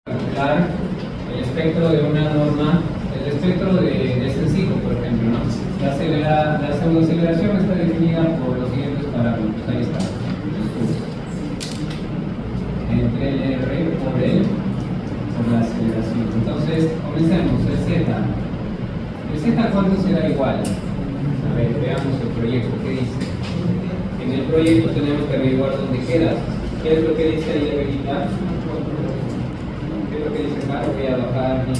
calcular el espectro de una norma, el espectro de sencillo, por ejemplo, ¿no? La pseudoaceleración está definida por los siguientes parámetros. Ahí está. Entre el R por la aceleración. Entonces, comencemos. El Z. ¿El Z cuánto será igual? A ver, veamos el proyecto. ¿Qué dice? En el proyecto tenemos que averiguar dónde queda. ¿Qué es lo que dice ahí de verificar? ¿Qué es lo que dice acá? Voy a bajar mi...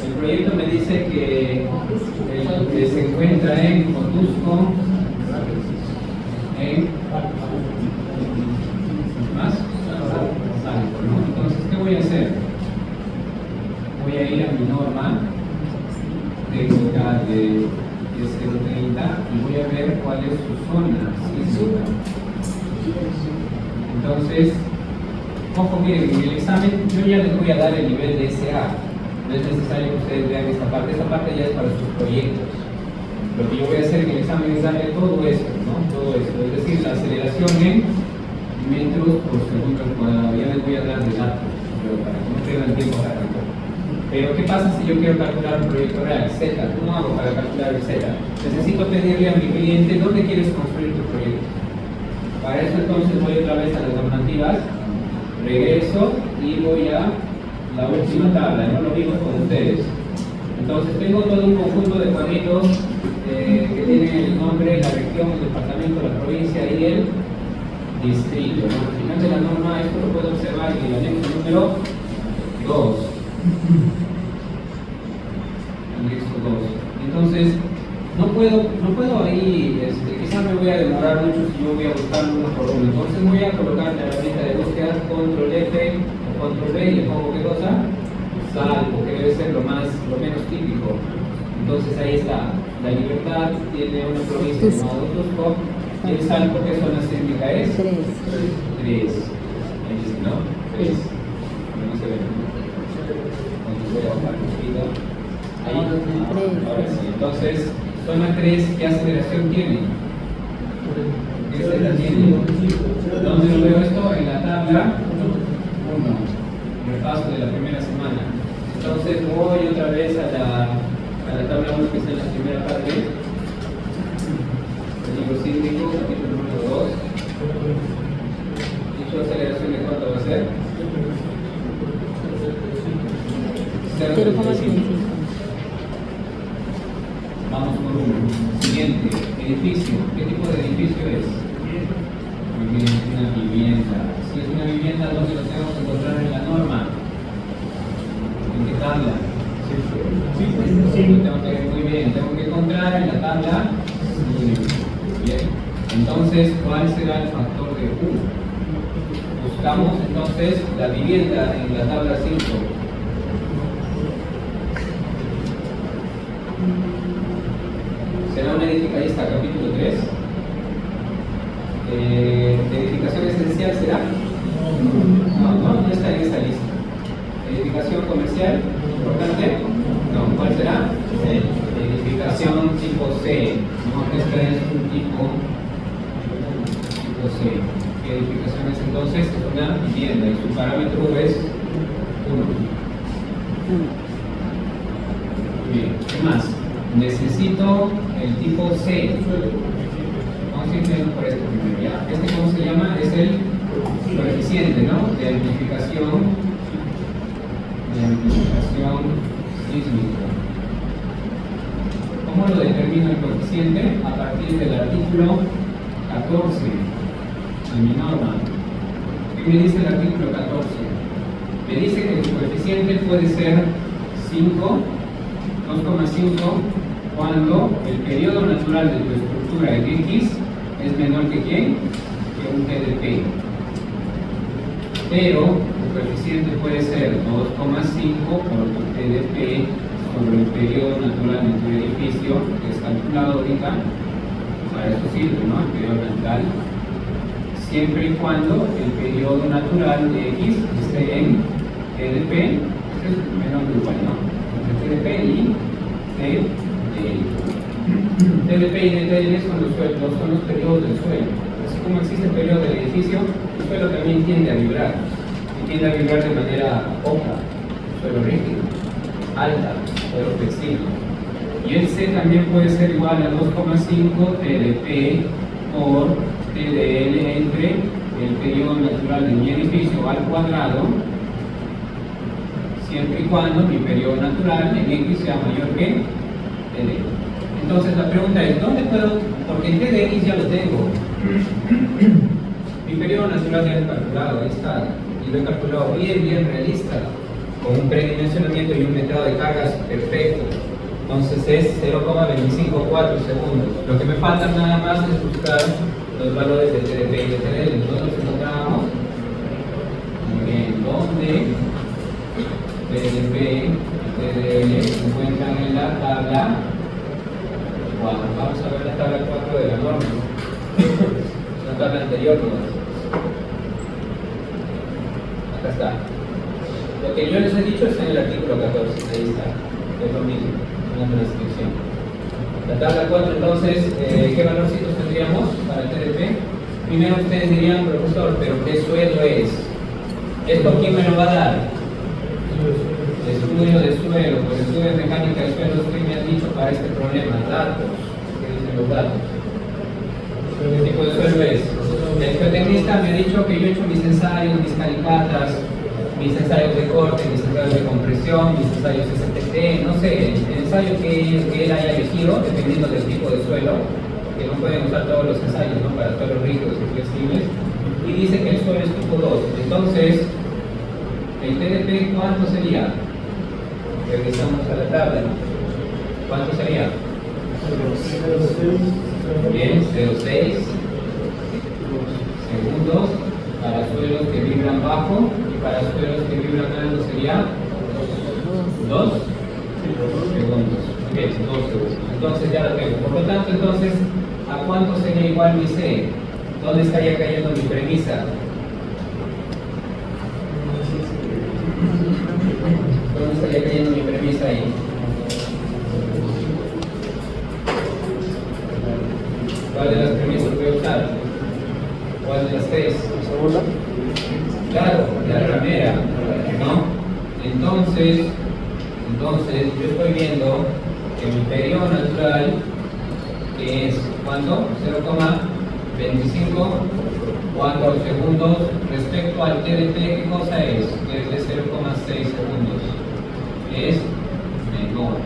El proyecto me dice que se encuentra en Cotusco, en más Salto, ¿no? Entonces, ¿qué voy a hacer? Voy a ir a mi norma técnica de 030 y voy a ver cuál es su zona sísmica. Entonces, ojo, miren, en el examen yo ya les voy a dar el nivel de SA. No es necesario que ustedes vean esta parte ya es para sus proyectos. Lo que yo voy a hacer en el examen es darle todo esto, ¿no? Todo esto, es decir, la aceleración en metros por segundo al cuadrado. Ya les voy a dar de datos, pero para que no pierdan tiempo para calcular. Pero, ¿qué pasa si yo quiero calcular un proyecto real? Z, ¿cómo hago para calcular el Z? Necesito pedirle a mi cliente dónde quieres construir tu proyecto. Para eso, entonces, voy otra vez a las normativas, regreso y voy a la última tabla, no lo vimos con ustedes. Entonces, tengo todo un conjunto de cuadritos que tienen el nombre, la región, el departamento, la provincia y el distrito, ¿no? Al final de la norma, esto lo puedo observar en el anexo número 2. Anexo 2. Entonces, no puedo ahí, quizás me voy a demorar mucho si yo voy a buscar uno por uno. Entonces voy a colocar en la herramienta de búsqueda control F o control V y le pongo ¿qué cosa? Salvo, que debe ser lo menos típico. Entonces ahí está. La Libertad tiene una provincia llamada Cotusco. Y el Salvo, ¿qué zona sísmica es? 3. Ahí dice, ¿no? 3. No se ve. Entonces voy a bajar un poquito. Ahí. Ahora sí. Entonces, zona 3, ¿qué aceleración tiene? ¿Qué Z tiene? ¿Dónde lo veo esto? En la tabla 1. Repaso de la primera semana. Entonces voy otra vez a la tabla 1 que está en la primera parte. El libro sísmico, capítulo número 2. ¿Y su aceleración de cuánto va a ser? 0,35. Vamos por uno. Siguiente, edificio. ¿Qué tipo de edificio es? Muy bien, es una vivienda. Si es una vivienda, ¿dónde lo tenemos que encontrar en la norma? ¿En qué tabla? Sí. Lo tengo que ver muy bien. Tengo que encontrar en la tabla. Bien. Entonces, ¿cuál será el factor de U? Buscamos entonces la vivienda en la tabla 5. ¿Será una edificación? Ahí está, capítulo 3. ¿Edificación esencial será? No está en esa lista. ¿Edificación comercial? ¿Importante? No. ¿Cuál será? Edificación tipo C. No, esta es un tipo C. ¿Qué edificación es entonces? Es una vivienda y su parámetro es 1. Bien, ¿qué más? Necesito el tipo C. Vamos a ir viendo por este primero, ¿ya? Este, ¿cómo se llama? Es el coeficiente, ¿no? De amplificación sísmica. ¿Cómo lo determino el coeficiente? A partir del artículo 14 de mi norma. ¿Qué me dice el artículo 14? Me dice que el coeficiente puede ser 5, 2,5 cuando el periodo natural de tu estructura en X es menor que ¿quién? Que un GDP. Pero tu coeficiente puede ser 2,5 por tu GDP sobre el periodo natural de tu edificio, que es calculado ahorita. Para eso sirve, ¿no? El periodo natural. Siempre y cuando el periodo natural de X esté en GDP, este es menor que igual, ¿no? Entre GDP y TDP y DTL son los periodos del suelo. Así como existe el periodo del edificio, el suelo también tiende a vibrar, y tiende a vibrar de manera poca, suelo rígido, alta, suelo flexible. Y el C también puede ser igual a 2,5 TdP por TdL entre el periodo natural de mi edificio al cuadrado, siempre y cuando mi periodo natural en X sea mayor que TD. Entonces la pregunta es, ¿dónde puedo? Porque el TdX ya lo tengo. Mi periodo natural ya lo he calculado, ahí está. Y lo he calculado bien realista, con un predimensionamiento y un metrado de cargas perfecto. Entonces es 0,254 segundos. Lo que me falta nada más es buscar los valores de TdP y de TdL. Nosotros encontramos dónde TdP y TdL se encuentran en la tabla 4. Vamos a ver la tabla 4 de la norma. Es una tabla anterior nomás. Acá está. Lo que yo les he dicho está en el artículo 14. Ahí está. Es lo mismo. Una transcripción. La tabla 4, entonces, ¿qué valorcitos tendríamos para el TdP? Primero ustedes dirían, profesor, ¿pero qué suelo es? ¿Esto quién me lo va a dar? Estudio de suelo, pues estudio de mecánica de suelos, ¿qué me han dicho para este problema? Datos. ¿Qué dicen los datos? ¿Qué tipo de suelo es? El geotecnista me ha dicho que yo he hecho mis ensayos, mis calicatas, mis ensayos de corte, mis ensayos de compresión, mis ensayos STT, no sé, el ensayo que él haya elegido, dependiendo del tipo de suelo, que no pueden usar todos los ensayos, ¿no?, para suelos rígidos y flexibles, y dice que el suelo es tipo 2. Entonces, el TdP, ¿cuánto sería? Regresamos a la tabla. ¿Cuánto sería? Bien, 0,6 segundos para suelos que vibran bajo, y para suelos que vibran alto sería 2 segundos. Bien, 2 segundos. Entonces ya lo tengo. Por lo tanto, entonces, ¿a cuánto sería igual mi C? ¿Dónde estaría cayendo mi premisa? ¿Dónde estaría cayendo mi premisa ahí? ¿Cuál de las premisas voy a usar? ¿Cuál de las tres? ¿Segunda? Claro, la primera, ¿no? Entonces, yo estoy viendo que mi periodo natural, que es, ¿cuánto? 0,254 segundos respecto al TdP, ¿qué cosa es? Que es de 0,6 segundos. Es menor.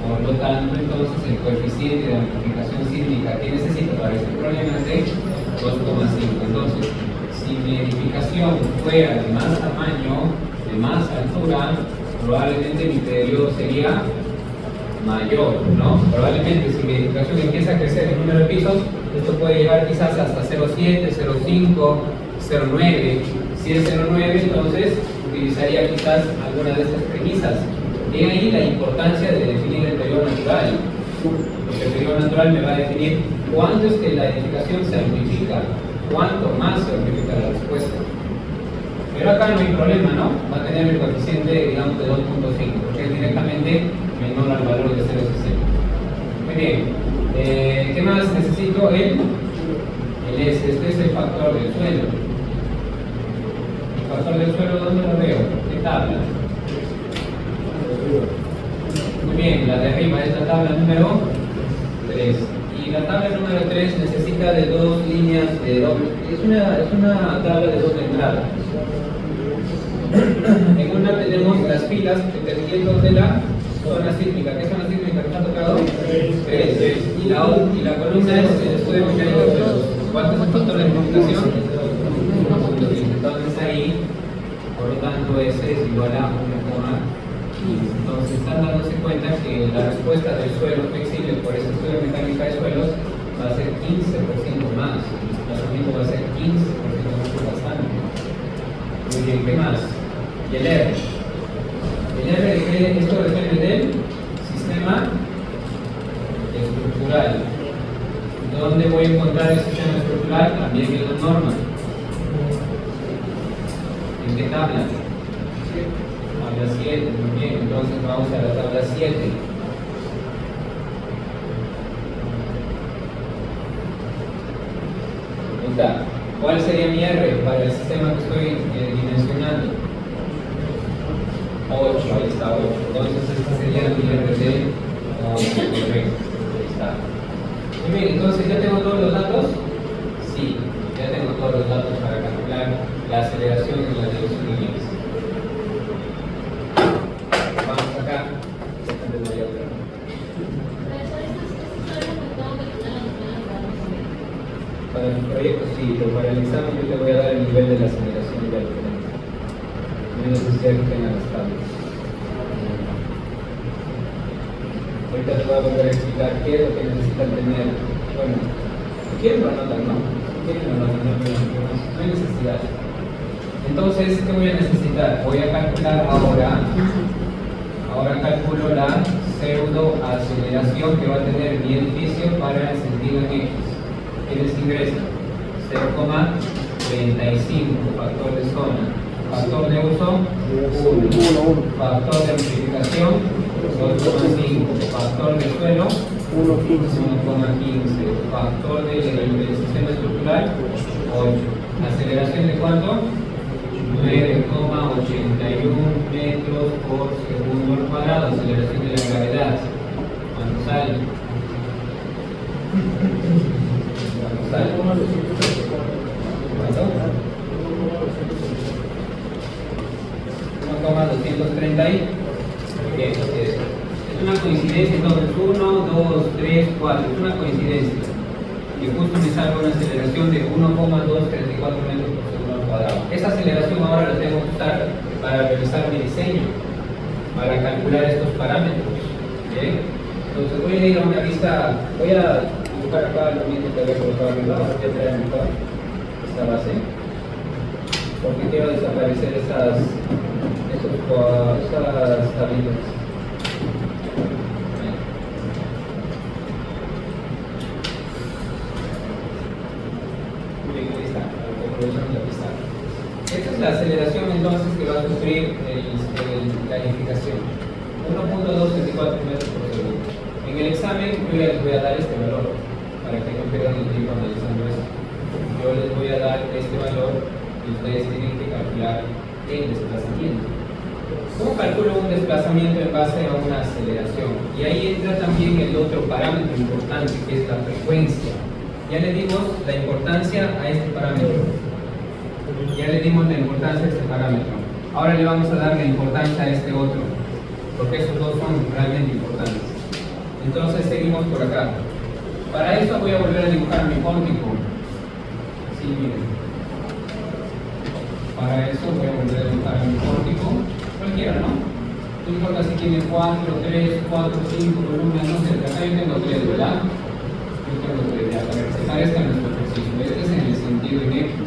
Por lo tanto, entonces, el coeficiente de amplificación sísmica que necesito para este problema es de 2,5. Entonces, si mi edificación fuera de más tamaño, de más altura, probablemente mi periodo sería mayor, ¿no? Probablemente si mi edificación empieza a crecer en número de pisos, esto puede llegar quizás hasta 0,7, 0,5, 0,9. Si es 0,9, entonces utilizaría quizás alguna de estas premisas. De ahí la importancia de definir el periodo natural, porque el periodo natural me va a definir cuánto es que la edificación se amplifica, cuánto más se amplifica la respuesta. Pero acá no hay problema, ¿no? Va a tener el coeficiente, digamos, de 2,5, porque es directamente menor al valor de 0,60. Muy bien. ¿Qué más necesito? El S. Este es el factor del suelo. El factor del suelo, ¿dónde lo veo? ¿Qué tabla? Muy bien, la de arriba es la tabla número 3. Y la tabla número 3 necesita de dos líneas de doble. Es una tabla de doble entrada. En una tenemos las filas dependiendo de la zona sísmica. ¿Qué zona sísmica nos ha tocado? 3. Y la columna es el estudio mecánico de suelos. ¿Cuánto es el factor de comunicación? 1.5. Entonces ahí, por lo tanto, S es igual a 1,15. Entonces están dándose cuenta que la respuesta del suelo flexible por ese estudio de mecánica de suelos va a ser 15% más. El desplazamiento va a ser 15% más bastante. Muy bien, ¿qué más? Y el R. El R, esto depende del sistema estructural. ¿Dónde voy a encontrar el sistema estructural? También en la norma. ¿En qué tabla? Tabla 7, muy bien, entonces vamos a la tabla 7. Ahí está. ¿Cuál sería mi R para el sistema que estoy dimensionando? 8, ahí está 8. Entonces esta sería mi R de 8, correcto. Ahí está. Muy bien, entonces ¿ya tengo todos los datos? Sí, ya tengo todos los datos para calcular la aceleración en la dirección de X. Vamos acá. Para el proyecto sí, pero para el examen yo te voy a dar el nivel de la aceleración y la diferencia. No hay necesidad que tengan las tablas. Ahorita te voy a volver a explicar qué es lo que necesitan tener. Bueno, si quieren lo anotan, ¿no? Si quieren lo anotan, no hay necesidad. Entonces, ¿qué voy a necesitar? Voy a calcular ahora calculo la pseudo aceleración que va a tener mi edificio para el sentido en X. ¿Quiénes ingresan? 0,35, factor de zona. Factor de uso, 1. Factor de amplificación, 2,5. Factor de suelo, 1,15. Factor del sistema estructural, 8. ¿Aceleración de cuánto? 9,81 metros por segundo al cuadrado. Aceleración de la gravedad. ¿Cuánto sale? 1,230 y bien, es una coincidencia, entonces 1, 2, 3, 4, es una coincidencia y justo me salga una aceleración de 1,234 metros por segundo al cuadrado. Esa aceleración ahora la tengo que usar para realizar mi diseño, para calcular estos parámetros. ¿Bien? Entonces voy a ir a una vista, voy a dibujar acá lo mismo que había colocado arriba, ahora voy a traer mejor esta base, porque quiero desaparecer esas tablitas. Muy bien, ahí está, aprovechamos la pista. Esta es la aceleración entonces que va a sufrir la edificación. 1,234 metros por segundo. En el examen yo les voy a dar este valor para que no pierdan el tiempo analizando esto. Yo les voy a dar este valor y ustedes tienen que calcular el desplazamiento. ¿Cómo calculo un desplazamiento en base a una aceleración? Y ahí entra también el otro parámetro importante que es la frecuencia. Ya le dimos la importancia a este parámetro. Ya le dimos la importancia a este parámetro. Ahora le vamos a dar la importancia a este otro, porque esos dos son realmente importantes. Entonces seguimos por acá. Para eso voy a volver a dibujar mi pórtico. Sí, miren. Para eso voy a volver a dibujar mi pórtico. Cualquiera, ¿no? No importa si tiene 4, 3, 4, 5 columnas, no sé. Acá yo tengo 3, ¿verdad? Yo tengo 3 ya, para que se parezca a nuestro ejercicio. Este es en el sentido en X.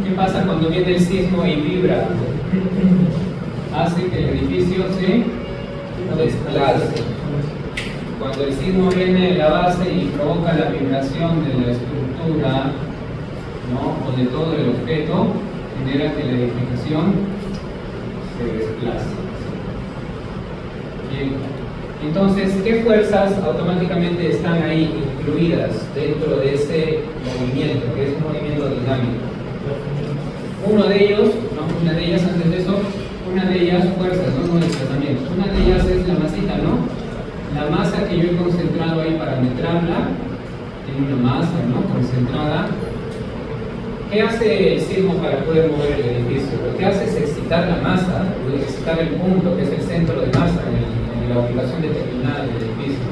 ¿Qué pasa cuando viene el sismo y vibra? Hace que el edificio se desplace. Cuando el sismo viene de la base y provoca la vibración de la estructura, ¿no? O de todo el objeto, genera que la edificación se desplace. Bien. Entonces, ¿qué fuerzas automáticamente están ahí incluidas dentro de ese movimiento, que es un movimiento dinámico? Una de ellas antes de eso, una de ellas fuerzas, no desplazamientos. Una de ellas es la masita, ¿no? La masa que yo he concentrado ahí para metrarla, tiene una masa, ¿no? Concentrada. ¿Qué hace el sismo para poder mover el edificio? Lo que hace es excitar la masa, excitar el punto que es el centro de masa en la ubicación determinada del edificio.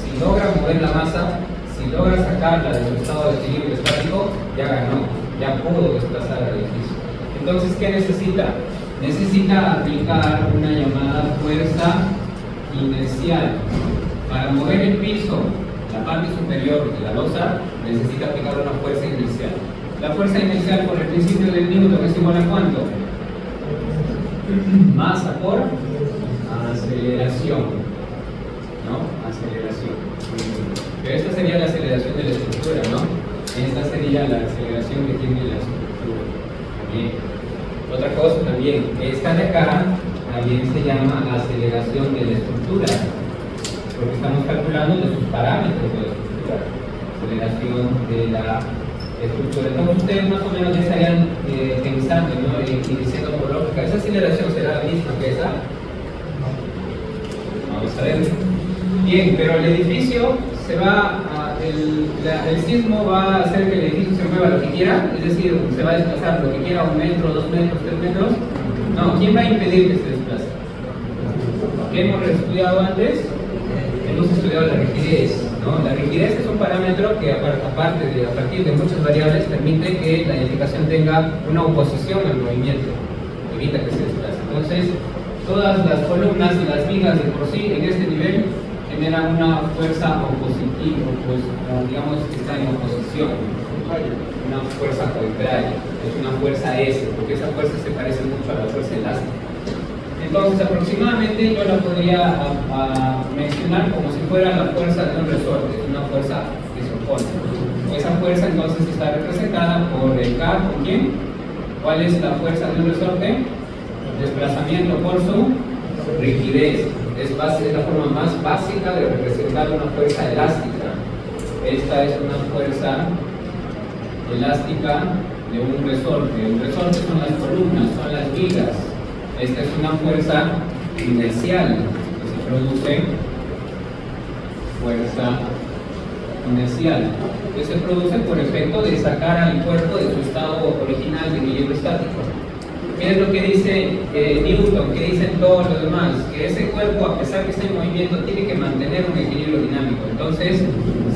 Si logra mover la masa, si logra sacarla de su estado de equilibrio estático, ya ganó, ya pudo desplazar al edificio. Entonces, ¿qué necesita? Necesita aplicar una llamada fuerza inercial. Para mover el piso, la parte superior de la losa, necesita aplicar una fuerza inercial. La fuerza inercial por el principio del Newton es igual a ¿cuánto? Masa por aceleración. ¿No? Aceleración. Pero esta sería la aceleración de la estructura, ¿no? Esta sería la aceleración que tiene la estructura. Bien. Otra cosa también, esta de acá también se llama aceleración de la estructura, porque estamos calculando de sus parámetros de la estructura. aceleración de la estructura. Entonces ustedes más o menos ya estarían pensando, ¿no? Y diciendo por lógica, ¿esa aceleración será la misma que esa? Vamos a ver. Bien, pero el edificio se va el sismo va a hacer que el edificio se mueva lo que quiera, es decir, se va a desplazar lo que quiera, 1 metro, 2 metros, 3 metros. No, ¿quién va a impedir que se desplace? ¿Qué hemos estudiado antes? Hemos estudiado la rigidez, ¿no? La rigidez es un parámetro que a partir de muchas variables permite que la edificación tenga una oposición al movimiento, evita que se desplace. Entonces, todas las columnas y las vigas de por sí en este nivel generan una fuerza opositiva, pues digamos que está en oposición, una fuerza contraria, es una fuerza S, porque esa fuerza se parece mucho a la fuerza elástica. Entonces, aproximadamente yo la podría mencionar como si fuera la fuerza de un resorte, una fuerza que se opone. Esa fuerza entonces está representada por el K, ¿con quién? ¿Cuál es la fuerza de un resorte? Desplazamiento por su rigidez. Es la forma más básica de representar una fuerza elástica. Esta es una fuerza elástica de un resorte. El resorte son las columnas, son las vigas. Esta es una fuerza inercial que se produce, fuerza inercial, que se produce por efecto de sacar al cuerpo de su estado original de equilibrio estático. ¿Qué es lo que dice Newton? ¿Qué dicen todos los demás? Que ese cuerpo, a pesar que esté en movimiento, tiene que mantener un equilibrio dinámico. Entonces,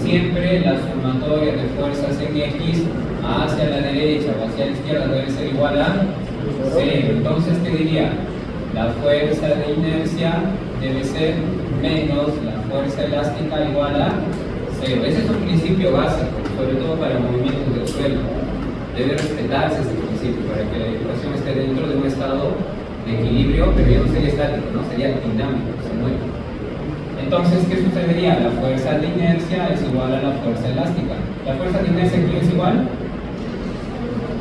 siempre la sumatoria de fuerzas en X hacia la derecha o hacia la izquierda debe ser igual a 0. Entonces, ¿qué diría? La fuerza de inercia debe ser menos la fuerza elástica igual a 0. Ese es un principio básico, sobre todo para movimientos del suelo. Debe respetarse ese principio para que la edificación esté dentro de un estado de equilibrio, pero ya no sería estático, ¿no? Sería dinámico, se mueve. Entonces, ¿qué sucedería? La fuerza de inercia es igual a la fuerza elástica. ¿La fuerza de inercia aquí es igual?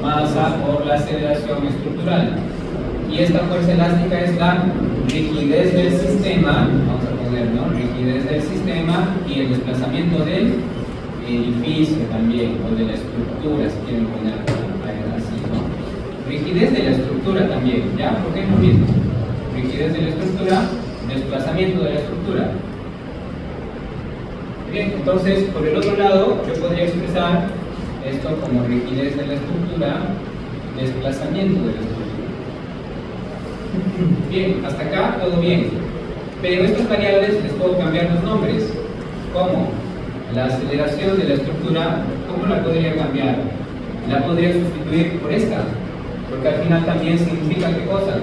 Masa por la aceleración estructural. Y esta fuerza elástica es la rigidez del sistema, vamos a poner, ¿no? Rigidez del sistema y el desplazamiento del edificio también, o de la estructura, si quieren poner así, ¿no? Rigidez de la estructura también, ¿ya? Porque es lo mismo. Rigidez de la estructura, desplazamiento de la estructura. Bien, entonces, por el otro lado, yo podría expresar esto como rigidez de la estructura, desplazamiento de la estructura. Bien, hasta acá todo bien. Pero estas variables les puedo cambiar los nombres. ¿Cómo? La aceleración de la estructura, ¿cómo la podría cambiar? La podría sustituir por esta, porque al final también significa ¿qué cosa?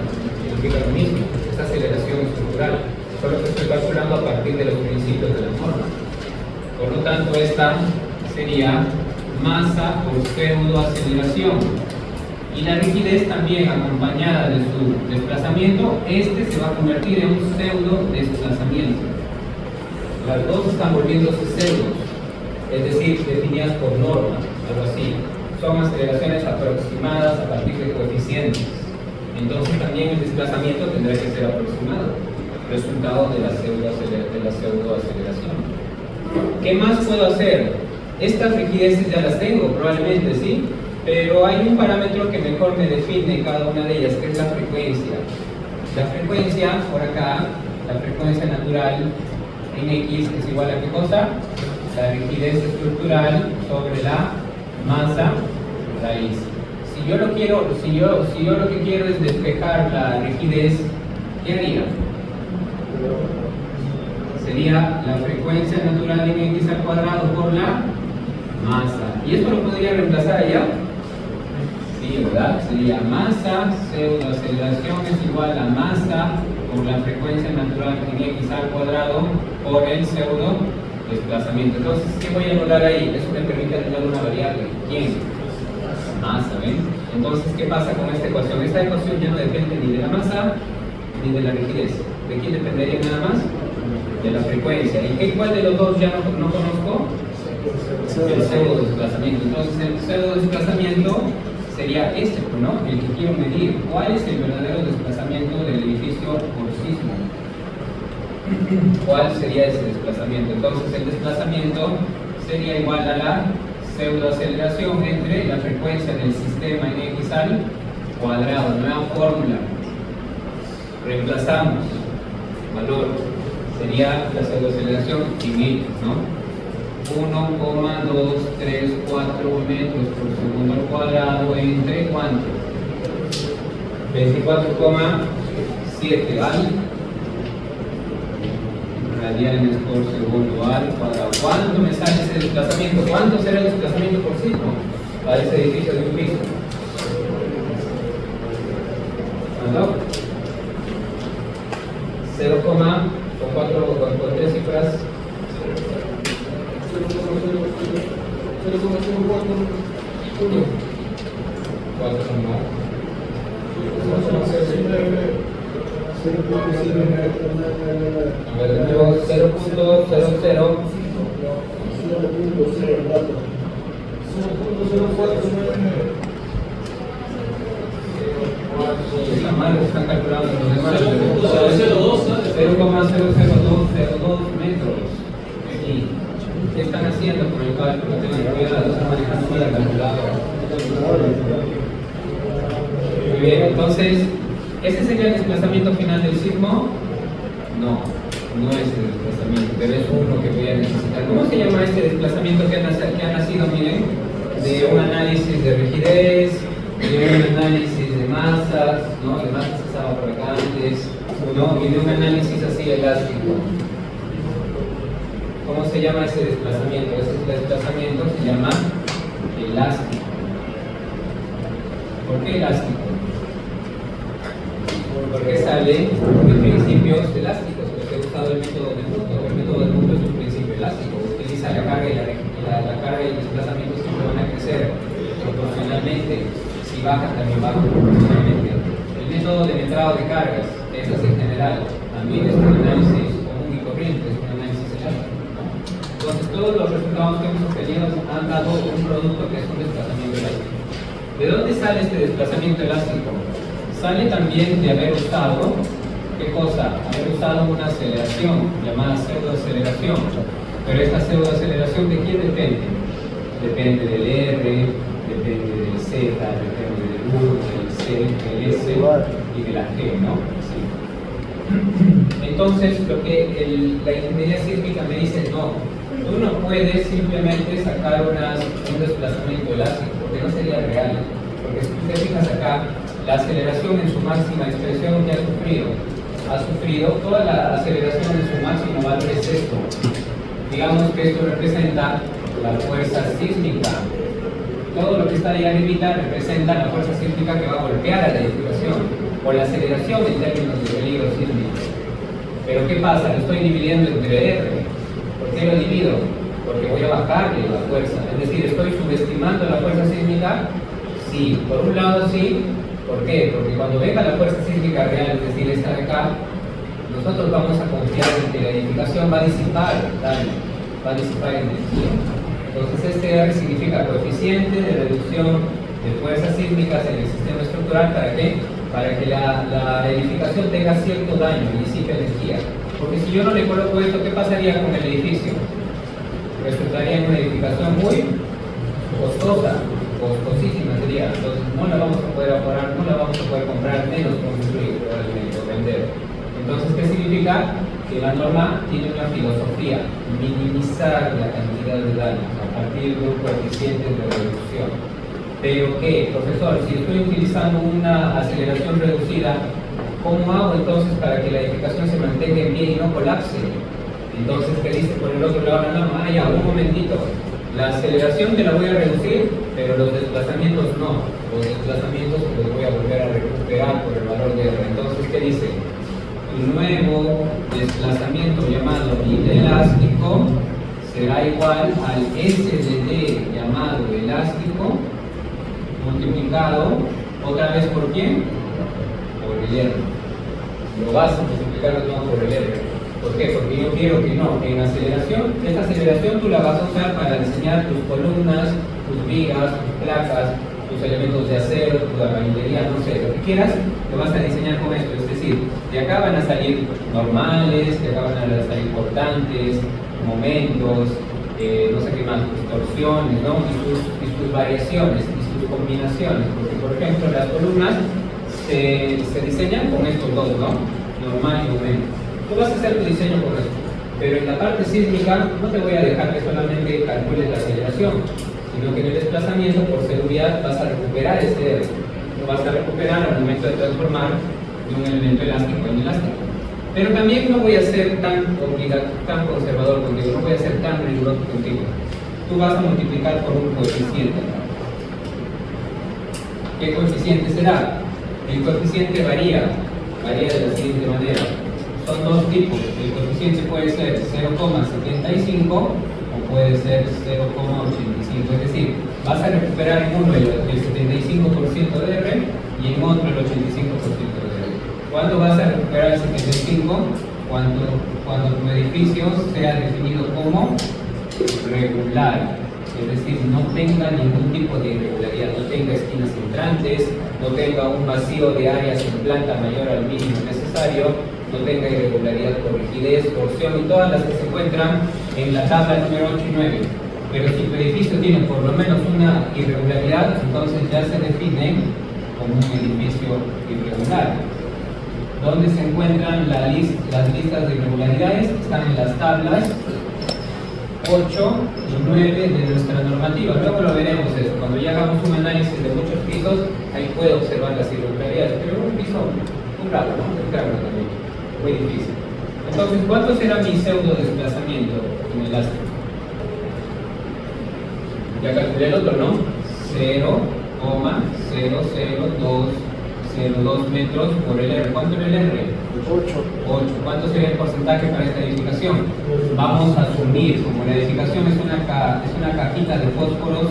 Significa lo mismo, esta aceleración estructural, solo que estoy calculando a partir de los principios de la norma. Por lo tanto, esta sería masa por pseudoaceleración. Y la rigidez también acompañada de su desplazamiento, este se va a convertir en un pseudo desplazamiento. Las dos están volviéndose pseudos, es decir, definidas por norma, algo así. Son aceleraciones aproximadas a partir de coeficientes. Entonces también el desplazamiento tendrá que ser aproximado, resultado de la pseudoaceleración. ¿Qué más puedo hacer? Estas rigideces ya las tengo, probablemente, ¿sí? Pero hay un parámetro que mejor me define cada una de ellas, que es la frecuencia. La frecuencia, por acá, la frecuencia natural en X es igual a ¿qué cosa? La rigidez estructural sobre la masa raíz. Si yo lo que quiero es despejar la rigidez, ¿qué haría? Sería la frecuencia natural en X al cuadrado por la masa. ¿Y esto lo podría reemplazar allá? Sí, ¿verdad? Sería masa, pseudoaceleración es igual a masa por la frecuencia natural en X al cuadrado por el pseudo desplazamiento. Entonces, ¿qué voy a anular ahí? Eso me permite anular una variable. ¿Quién? Masa, ¿ven? Entonces, ¿qué pasa con esta ecuación? Esta ecuación ya no depende ni de la masa ni de la rigidez. ¿De quién dependería nada más? De la frecuencia. ¿Y cuál de los dos ya no conozco? El pseudo desplazamiento. Entonces, el pseudo desplazamiento sería este, ¿no? El que quiero medir. ¿Cuál es el verdadero desplazamiento del edificio por sismo? ¿Cuál sería ese desplazamiento? Entonces, el desplazamiento sería igual a la pseudoaceleración entre la frecuencia del sistema en x al cuadrado. Nueva fórmula. Reemplazamos valor. Sería la pseudoaceleración en x, ¿no? 1,234 metros por segundo al cuadrado entre ¿cuánto? 24,7 al radianes por segundo al cuadrado. ¿Cuánto me sale ese desplazamiento? ¿Cuánto será el desplazamiento por sismo para ese edificio de un piso? ¿Cuánto? 0, con 3 cifras. 4 son más. A ver, de nuevo, 0.00. Está mal, están calculando los demás. 0,00202 metros. Aquí. ¿Qué están haciendo con el cálculo? Tengan cuidado, están manejando mal la calculadora. Muy bien, entonces, ¿ese sería el desplazamiento final del sismo? No, no es el desplazamiento, pero es uno que voy a necesitar. ¿Cómo se llama este desplazamiento que ha nacido, miren? De un análisis de rigidez, de un análisis de masas, ¿no? De masas que estaba por acá antes, ¿no? Y de un análisis así elástico. ¿Cómo se llama ese desplazamiento? Ese desplazamiento se llama elástico. ¿Por qué elástico? Porque sale de principios elásticos, porque he usado el método de Newton. El método de Newton es un principio elástico, utiliza la carga y la carga y el desplazamiento siempre van a crecer proporcionalmente. Si bajan, también bajan proporcionalmente. El método de metrado de cargas, es así en general, también es un análisis común y corriente, es un análisis elástico. Entonces, todos los resultados que hemos obtenido han dado un producto que es un desplazamiento elástico. ¿De dónde sale este desplazamiento elástico? Sale también de haber usado, ¿qué cosa? Haber usado una aceleración llamada pseudoaceleración. Pero esta pseudoaceleración, ¿de quién depende? Depende del R, depende del Z, depende del U, del C, del S y de la G, ¿no? Sí. Entonces, lo que la ingeniería sísmica me dice, no, tú no puedes simplemente sacar un desplazamiento elástico, porque no sería real. Porque si tú te fijas acá, la aceleración en su máxima expresión que ha sufrido toda la aceleración en su máximo valor es esto. Digamos que esto representa la fuerza sísmica. Todo lo que está ahí arriba representa la fuerza sísmica que va a golpear a la edificación, o la aceleración en términos de peligro sísmico. Pero ¿qué pasa? Lo estoy dividiendo entre R. ¿Por qué lo divido? Porque voy a bajarle la fuerza. Es decir, ¿estoy subestimando la fuerza sísmica? Sí, por un lado sí. ¿Por qué? Porque cuando venga la fuerza sísmica real, es decir, esta de acá, nosotros vamos a confiar en que la edificación va a disipar daño, va a disipar energía. Entonces este R significa coeficiente de reducción de fuerzas sísmicas en el sistema estructural. ¿Para qué? Para que la edificación tenga cierto daño y disipe energía. Porque si yo no le coloco esto, ¿qué pasaría con el edificio? Resultaría en una edificación muy costosa, costosísima sería. Entonces no la vamos a poder ahorrar, no la vamos a poder comprar, menos construir, probablemente, o vender. Entonces, ¿qué significa? Que la norma tiene una filosofía: minimizar la cantidad de daños a partir de un coeficiente de reducción. Pero ¿qué, profesor? Si estoy utilizando una aceleración reducida, ¿cómo hago entonces para que la edificación se mantenga en pie y no colapse? Entonces, ¿qué dice por el otro lado la norma? Ah, ya, un momentito. La aceleración te la voy a reducir, pero los desplazamientos no. Los desplazamientos los voy a volver a recuperar por el valor de R. Entonces, ¿qué dice? El nuevo desplazamiento llamado inelástico será igual al S de D llamado elástico multiplicado otra vez por ¿quién? Por el R. Lo vas a multiplicar de nuevo por el R. ¿Por qué? Porque yo quiero que no, en aceleración, esta aceleración tú la vas a usar para diseñar tus columnas, tus vigas, tus placas, tus elementos de acero, tu albañilería, no sé, lo que quieras, lo vas a diseñar con esto. Es decir, de acá van a salir normales, de acá van a salir cortantes, momentos, no sé qué más, distorsiones, ¿no? Y sus variaciones y sus combinaciones, porque por ejemplo las columnas se diseñan con estos dos, ¿no? Normal y momento. Tú vas a hacer tu diseño con esto, pero en la parte sísmica no te voy a dejar que solamente calcules la aceleración, sino que en el desplazamiento, por seguridad, vas a recuperar ese R. Lo vas a recuperar al momento de transformar de un elemento elástico en elástico. Pero también no voy a ser tan conservador contigo, no voy a ser tan riguroso contigo. Tú vas a multiplicar por un coeficiente. ¿Qué coeficiente será? El coeficiente varía de la siguiente manera. Son dos tipos. El coeficiente puede ser 0,75 o puede ser 0,85. Es decir, vas a recuperar en uno el 75% de R y en otro el 85% de R. ¿Cuándo vas a recuperar el 75? Cuando tu edificio sea definido como regular. Es decir, no tenga ningún tipo de irregularidad, no tenga esquinas entrantes, no tenga un vacío de áreas en planta mayor al mínimo necesario, no tenga irregularidad por rigidez, torsión y todas las que se encuentran en la tabla número 8 y 9. Pero si tu edificio tiene por lo menos una irregularidad, entonces ya se define como un edificio irregular. ¿Dónde se encuentran las listas de irregularidades? Están en las tablas 8 y 9 de nuestra normativa. Luego lo veremos eso. Cuando ya hagamos un análisis de muchos pisos, ahí puede observar las irregularidades. Pero un piso, un raro, ¿no? Un raro también. Muy difícil. Entonces, ¿cuánto será mi pseudo desplazamiento en el elástico? Ya calculé el otro, ¿no? 0,00202 metros por el R. ¿Cuánto era el R? 8. ¿Cuánto sería el porcentaje para esta edificación? Vamos a asumir, como la edificación es una cajita de fósforos,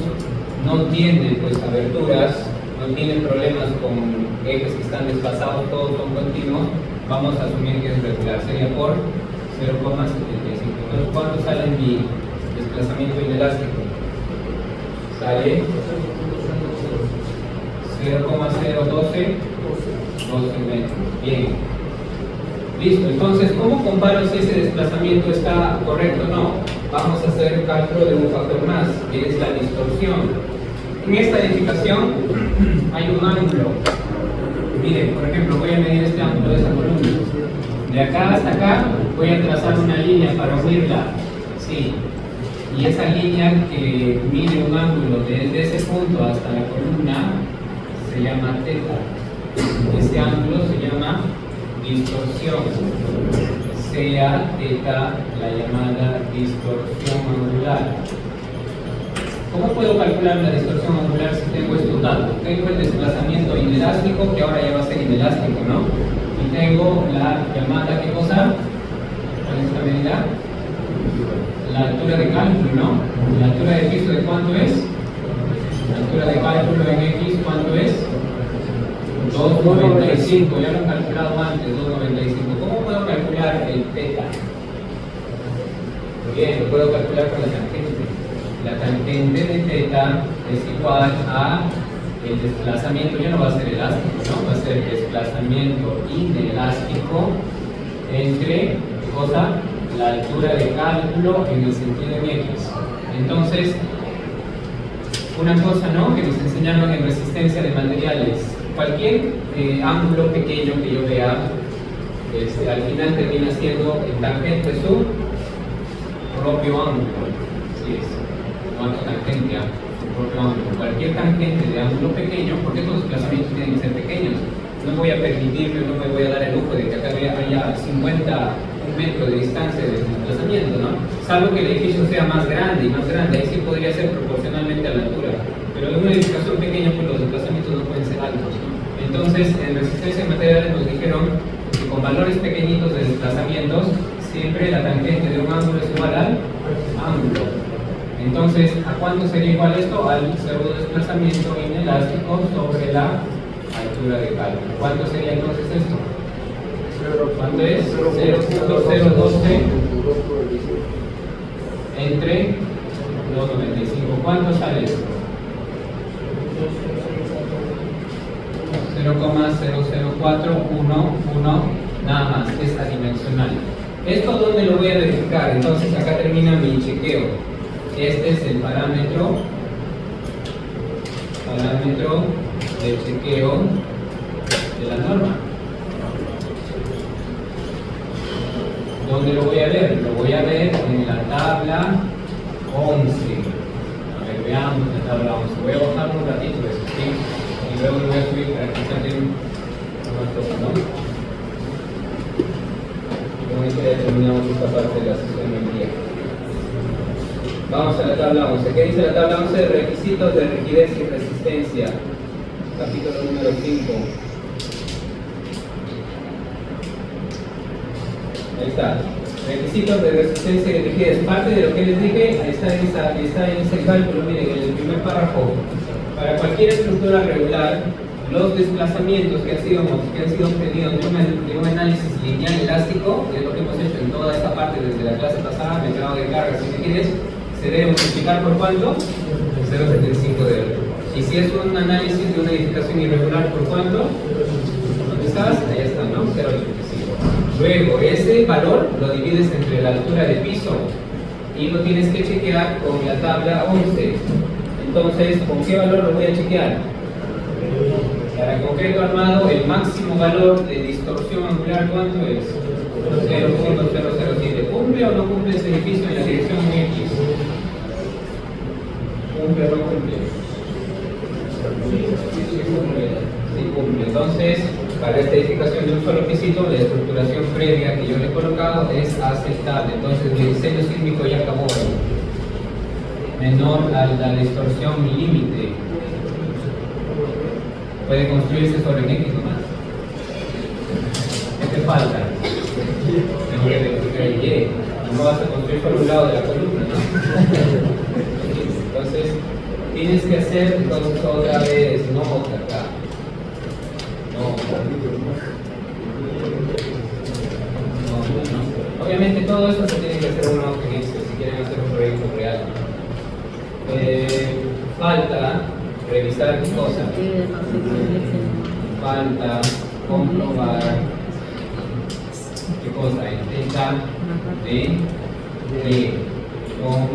no tiene pues aberturas, no tiene problemas con ejes que están desplazados, todos son continuos, vamos a asumir que es regular, sería por 0,75. Entonces, ¿cuánto sale mi desplazamiento inelástico? Sale 0,012 metros. Bien. Listo. Entonces, ¿cómo comparo si ese desplazamiento está correcto o no? Vamos a hacer cálculo de un factor más, que es la distorsión. En esta edificación hay un ángulo. Miren, por ejemplo, voy a medir este ángulo de esa columna. De acá hasta acá voy a trazar una línea para unirla. Sí. Y esa línea que mide un ángulo desde ese punto hasta la columna se llama teta. Este ángulo se llama distorsión. Sea teta la llamada distorsión angular. ¿Cómo puedo calcular la distorsión angular si tengo estos datos? Tengo el desplazamiento inelástico, que ahora ya va a ser inelástico, ¿no? Y tengo la llamada, ¿qué cosa? ¿Cuál es esta medida? La altura de cálculo, ¿no? ¿La altura de piso de cuánto es? La altura de cálculo en X, ¿cuánto es? 2,95, ya lo he calculado antes, 2,95. ¿Cómo puedo calcular el teta? Bien, lo puedo calcular con la tangente. La tangente de teta es igual a el desplazamiento, ya no va a ser elástico, ¿no? Va a ser desplazamiento inelástico entre, ¿qué cosa? La altura de cálculo en el sentido en X. Entonces, una cosa, ¿no?, que nos enseñaron en resistencia de materiales, cualquier ángulo pequeño que yo vea, al final termina siendo el tangente su propio ángulo. Así es, no tangente a su propio ángulo. Cualquier tangente de ángulo pequeño, porque estos desplazamientos tienen que ser pequeños. No voy a permitirme, no me voy a dar el lujo de que acá haya 50 metros de distancia de desplazamiento, ¿no? Salvo que el edificio sea más grande, ahí sí podría ser proporcionalmente a la altura, pero en una edificación pequeña pues los desplazamientos no pueden ser altos, ¿no? Entonces, en resistencia de materiales nos dijeron que con valores pequeñitos de desplazamientos siempre la tangente de un ángulo es igual al ángulo. Entonces, ¿a cuánto sería igual esto? Al pseudo desplazamiento inelástico sobre la altura de cálculo. ¿Cuánto sería entonces esto? ¿Cuánto es? 0.012 entre 2,95. ¿Cuánto sale esto? 0,004111, nada más, es adimensional. ¿Esto dónde lo voy a verificar? Entonces acá termina mi chequeo. Este es el parámetro de chequeo de la norma. ¿Dónde lo voy a ver? Lo voy a ver en la tabla 11. A ver, veamos la tabla 11. Voy a bajar un ratito eso, ¿sí? Y luego lo voy a subir para que saquen más cosas, ¿no? Y con esto ya terminamos esta parte de la sesión del día. Vamos a la tabla 11. ¿Qué dice la tabla 11? Requisitos de rigidez y resistencia. Capítulo número 5. Ahí está. Requisitos de resistencia y rigidez. Parte de lo que les dije está en ese cálculo. Miren, en el primer párrafo. Para cualquier estructura regular, los desplazamientos que han sido obtenidos de un análisis lineal elástico, que es lo que hemos hecho en toda esta parte desde la clase pasada, el grado de carga, si me quieres, se debe multiplicar por ¿cuánto? 0,75 de R. Y si es un análisis de una edificación irregular, ¿por cuánto? ¿Dónde estás? Ahí está, ¿no? 0,85. Luego, ese valor lo divides entre la altura del piso y lo tienes que chequear con la tabla 11. Entonces, ¿con qué valor lo voy a chequear? Para concreto armado, el máximo valor de distorsión angular, ¿cuánto es? 0.007. ¿Cumple o no cumple ese edificio en la dirección X? ¿Cumple o no cumple? Sí cumple. Entonces, para esta edificación de un solo pisito, la estructuración previa que yo le he colocado es aceptable. Entonces, mi diseño sísmico ya acabó ahí. Menor a la distorsión límite. Puede construirse sobre un X nomás. ¿Qué te falta? Tengo que verificar el Y. No vas a construir por un lado de la columna, ¿no? Entonces, tienes que hacer entonces otra vez, no acá. No. Obviamente todo esto se tiene que hacer uno en Excel si quieren hacer un proyecto real. Falta revisar qué cosa. Falta comprobar qué cosa intenta con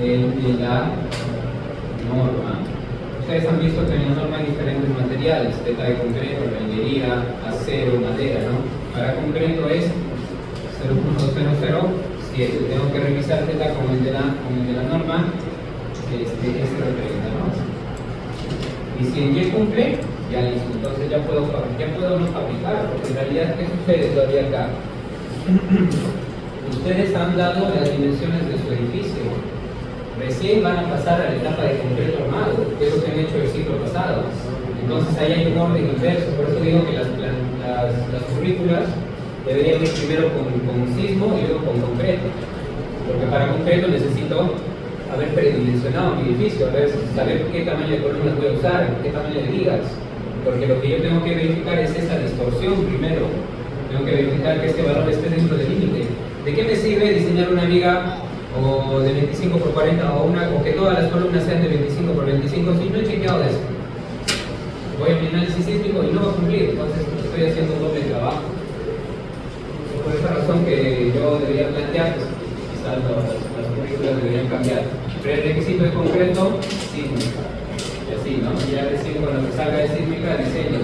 el de la norma. Ustedes han visto que en la norma hay diferentes materiales, teta de concreto, albañilería, acero, madera, ¿no? Para concreto es 0.007. Tengo que revisar teta con el de la norma, este referente, ¿no? Y si en Y cumple, ya listo. Entonces ya puedo no fabricar, porque en realidad, ¿qué sucede todavía acá? Ustedes han dado las dimensiones de su edificio. Recién van a pasar a la etapa de concreto armado, que es lo que han hecho el ciclo pasado. Entonces ahí hay un orden inverso. Por eso digo que las currículas deberían ir primero con sismo y luego con concreto. Porque para concreto necesito haber predimensionado mi edificio, saber qué tamaño de columnas voy a usar, qué tamaño de vigas, porque lo que yo tengo que verificar es esa distorsión primero. Tengo que verificar que este valor esté dentro del límite. ¿De qué me sirve diseñar una viga o de 25 por 40 o que todas las columnas sean de 25 por 25 si no he chequeado eso? Voy a mi análisis sísmico y no va a cumplir, entonces estoy haciendo un doble trabajo. Por esa razón que yo debería plantear, pues, quizás las currículas deberían cambiar. Pero el requisito de concreto, sísmica. Y así, ¿no? Ya recién cuando se salga de sísmica, diseño.